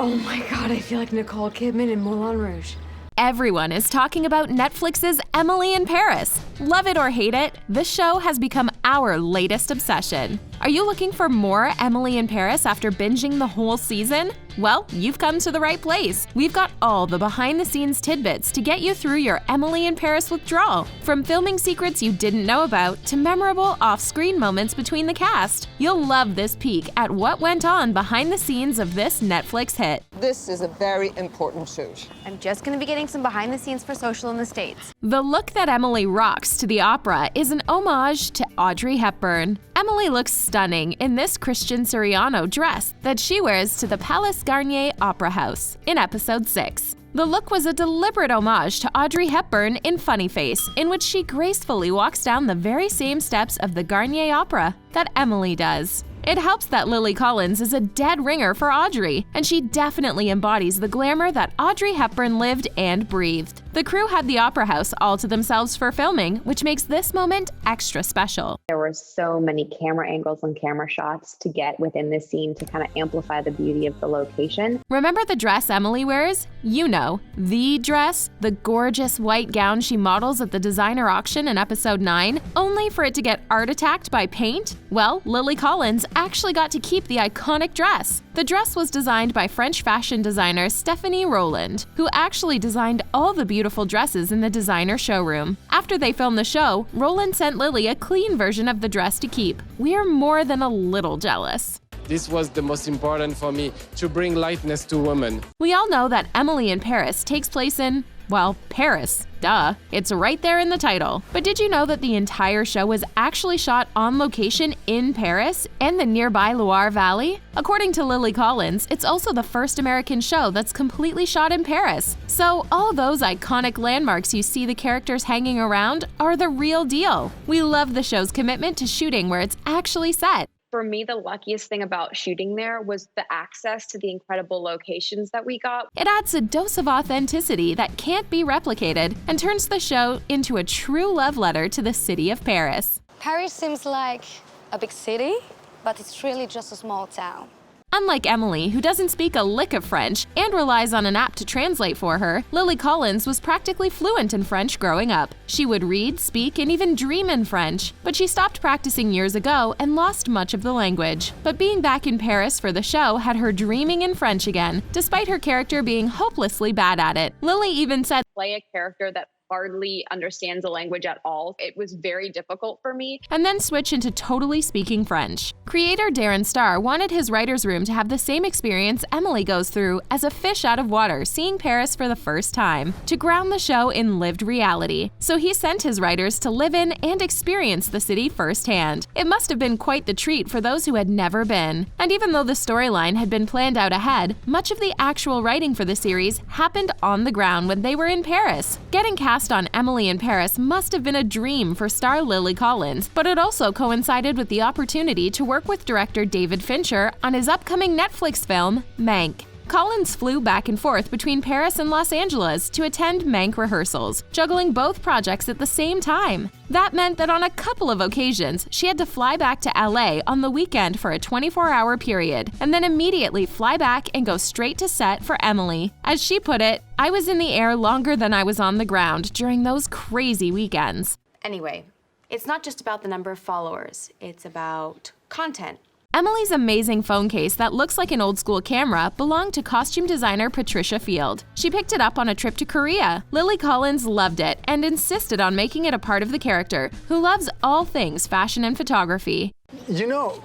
Oh my god, I feel like Nicole Kidman in Moulin Rouge. Everyone is talking about Netflix's Emily in Paris. Love it or hate it, this show has become our latest obsession. Are you looking for more Emily in Paris after binging the whole season? Well, you've come to the right place. We've got all the behind-the-scenes tidbits to get you through your Emily in Paris withdrawal. From filming secrets you didn't know about to memorable off-screen moments between the cast. You'll love this peek at what went on behind the scenes of this Netflix hit. This is a very important shoot. I'm just gonna be getting some behind the scenes for social in the States. The look that Emily rocks to the opera is an homage to Audrey Hepburn. Emily looks stunning in this Christian Siriano dress that she wears to the Palace Garnier Opera House in episode 6. The look was a deliberate homage to Audrey Hepburn in Funny Face, in which she gracefully walks down the very same steps of the Garnier Opera that Emily does. It helps that Lily Collins is a dead ringer for Audrey, and she definitely embodies the glamour that Audrey Hepburn lived and breathed. The crew had the opera house all to themselves for filming, which makes this moment extra special. There were so many camera angles and camera shots to get within this scene to kind of amplify the beauty of the location. Remember the dress Emily wears? You know, the dress, the gorgeous white gown she models at the designer auction in episode 9, only for it to get art attacked by paint? Well, Lily Collins actually got to keep the iconic dress. The dress was designed by French fashion designer Stephanie Roland, who actually designed all the beautiful dresses in the designer showroom. After they filmed the show, Roland sent Lily a clean version of the dress to keep. We're more than a little jealous. This was the most important for me, to bring lightness to women. We all know that Emily in Paris takes place in, well, Paris. Duh. It's right there in the title. But did you know that the entire show was actually shot on location in Paris and the nearby Loire Valley? According to Lily Collins, it's also the first American show that's completely shot in Paris. So all those iconic landmarks you see the characters hanging around are the real deal. We love the show's commitment to shooting where it's actually set. For me, the luckiest thing about shooting there was the access to the incredible locations that we got. It adds a dose of authenticity that can't be replicated and turns the show into a true love letter to the city of Paris. Paris seems like a big city, but it's really just a small town. Unlike Emily, who doesn't speak a lick of French and relies on an app to translate for her, Lily Collins was practically fluent in French growing up. She would read, speak, and even dream in French, but she stopped practicing years ago and lost much of the language. But being back in Paris for the show had her dreaming in French again, despite her character being hopelessly bad at it. Lily even said, Play a character that hardly understands the language at all. It was very difficult for me. And then switch into totally speaking French. Creator Darren Star wanted his writer's room to have the same experience Emily goes through as a fish out of water seeing Paris for the first time, to ground the show in lived reality. So he sent his writers to live in and experience the city firsthand. It must have been quite the treat for those who had never been. And even though the storyline had been planned out ahead, much of the actual writing for the series happened on the ground when they were in Paris. Getting cast on Emily in Paris must have been a dream for star Lily Collins, but it also coincided with the opportunity to work with director David Fincher on his upcoming Netflix film, Mank. Collins flew back and forth between Paris and Los Angeles to attend Mank rehearsals, juggling both projects at the same time. That meant that on a couple of occasions, she had to fly back to LA on the weekend for a 24-hour period, and then immediately fly back and go straight to set for Emily. As she put it, I was in the air longer than I was on the ground during those crazy weekends. Anyway, it's not just about the number of followers, it's about content. Emily's amazing phone case that looks like an old-school camera belonged to costume designer Patricia Field. She picked it up on a trip to Korea. Lily Collins loved it and insisted on making it a part of the character, who loves all things fashion and photography. You know,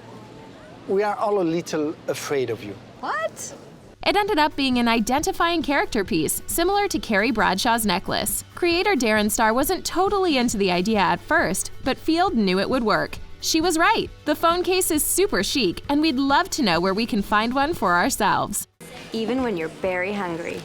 we are all a little afraid of you. What? It ended up being an identifying character piece, similar to Carrie Bradshaw's necklace. Creator Darren Star wasn't totally into the idea at first, but Field knew it would work. She was right. The phone case is super chic, and we'd love to know where we can find one for ourselves. Even when you're very hungry.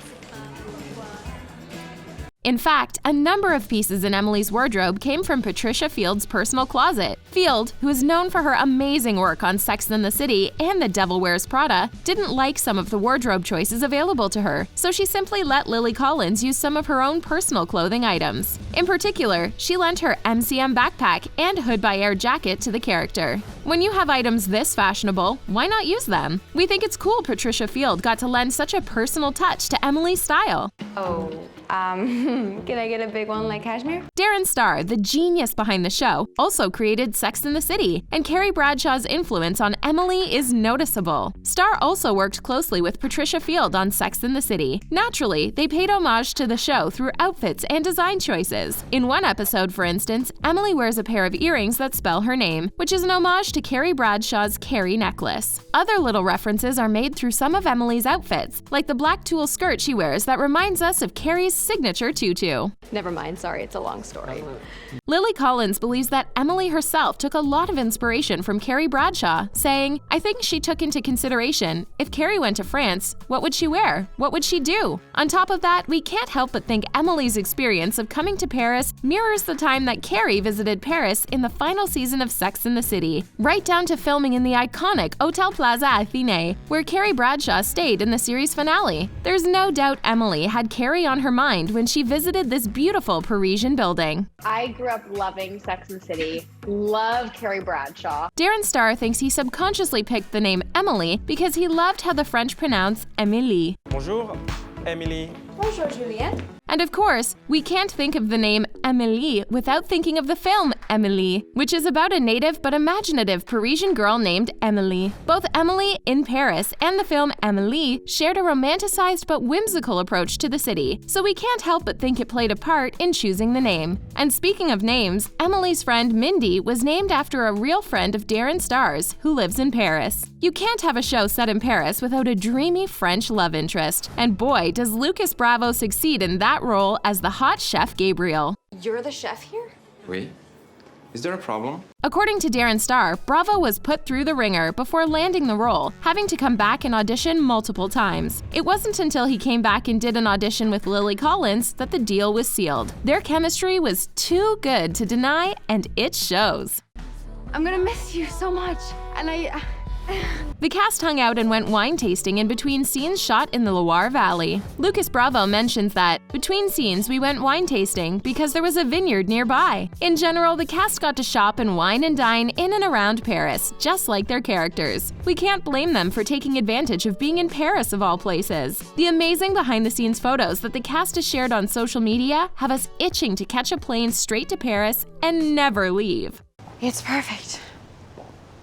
In fact, a number of pieces in Emily's wardrobe came from Patricia Field's personal closet. Field, who is known for her amazing work on Sex and the City and The Devil Wears Prada, didn't like some of the wardrobe choices available to her, so she simply let Lily Collins use some of her own personal clothing items. In particular, she lent her MCM backpack and Hood by Air jacket to the character. When you have items this fashionable, why not use them? We think it's cool Patricia Field got to lend such a personal touch to Emily's style. Oh, can I get a big one like cashmere? Darren Star, the genius behind the show, also created Sex and the City, and Carrie Bradshaw's influence on Emily is noticeable. Star also worked closely with Patricia Field on Sex and the City. Naturally, they paid homage to the show through outfits and design choices. In one episode, for instance, Emily wears a pair of earrings that spell her name, which is an homage to Carrie Bradshaw's Carrie necklace. Other little references are made through some of Emily's outfits, like the black tulle skirt she wears that reminds us of Carrie's signature tutu. Never mind, sorry, it's a long story. Lily Collins believes that Emily herself took a lot of inspiration from Carrie Bradshaw, saying, "I think she took into consideration, if Carrie went to France, what would she wear? What would she do?" On top of that, we can't help but think Emily's experience of coming to Paris mirrors the time that Carrie visited Paris in the final season of Sex and the City, right down to filming in the iconic Hotel Plaza Athénée, where Carrie Bradshaw stayed in the series finale. There's no doubt Emily had Carrie on her mind when she visited this beautiful Parisian building. I grew up loving Sex and the City, love Carrie Bradshaw. Darren Star thinks he subconsciously picked the name Emily because he loved how the French pronounce Émilie. Bonjour, Emily. Bonjour, Juliette. And of course, we can't think of the name Amélie without thinking of the film Emily, which is about a native but imaginative Parisian girl named Emily. Both Emily in Paris and the film Amélie shared a romanticized but whimsical approach to the city, so we can't help but think it played a part in choosing the name. And speaking of names, Emily's friend Mindy was named after a real friend of Darren Star's, who lives in Paris. You can't have a show set in Paris without a dreamy French love interest, and boy, does Lucas Bravo succeed in that role as the hot chef Gabriel. You're the chef here? Oui. Is there a problem? According to Darren Star, Bravo was put through the ringer before landing the role, having to come back and audition multiple times. It wasn't until he came back and did an audition with Lily Collins that the deal was sealed. Their chemistry was too good to deny, and it shows. I'm gonna miss you so much, and The cast hung out and went wine tasting in between scenes shot in the Loire Valley. Lucas Bravo mentions that, between scenes we went wine tasting because there was a vineyard nearby. In general, the cast got to shop and wine and dine in and around Paris, just like their characters. We can't blame them for taking advantage of being in Paris of all places. The amazing behind-the-scenes photos that the cast has shared on social media have us itching to catch a plane straight to Paris and never leave. It's perfect.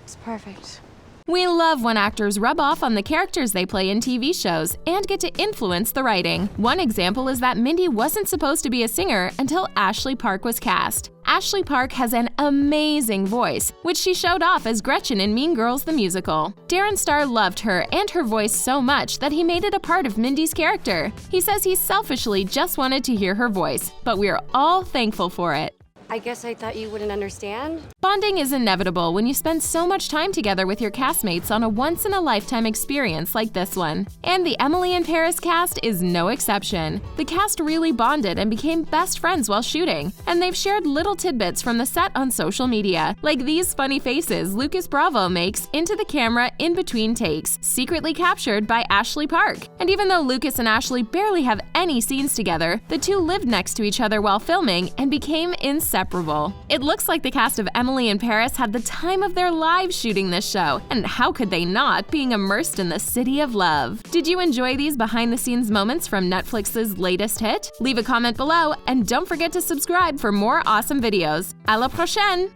It's perfect. We love when actors rub off on the characters they play in TV shows and get to influence the writing. One example is that Mindy wasn't supposed to be a singer until Ashley Park was cast. Ashley Park has an amazing voice, which she showed off as Gretchen in Mean Girls the Musical. Darren Star loved her and her voice so much that he made it a part of Mindy's character. He says he selfishly just wanted to hear her voice, but we're all thankful for it. I guess I thought you wouldn't understand. Bonding is inevitable when you spend so much time together with your castmates on a once-in-a-lifetime experience like this one. And the Emily in Paris cast is no exception. The cast really bonded and became best friends while shooting, and they've shared little tidbits from the set on social media, like these funny faces Lucas Bravo makes into the camera in between takes, secretly captured by Ashley Park. And even though Lucas and Ashley barely have any scenes together, the two lived next to each other while filming and became inseparable. It looks like the cast of Emily in Paris had the time of their lives shooting this show, and how could they not, being immersed in the city of love? Did you enjoy these behind-the-scenes moments from Netflix's latest hit? Leave a comment below, and don't forget to subscribe for more awesome videos. À la prochaine!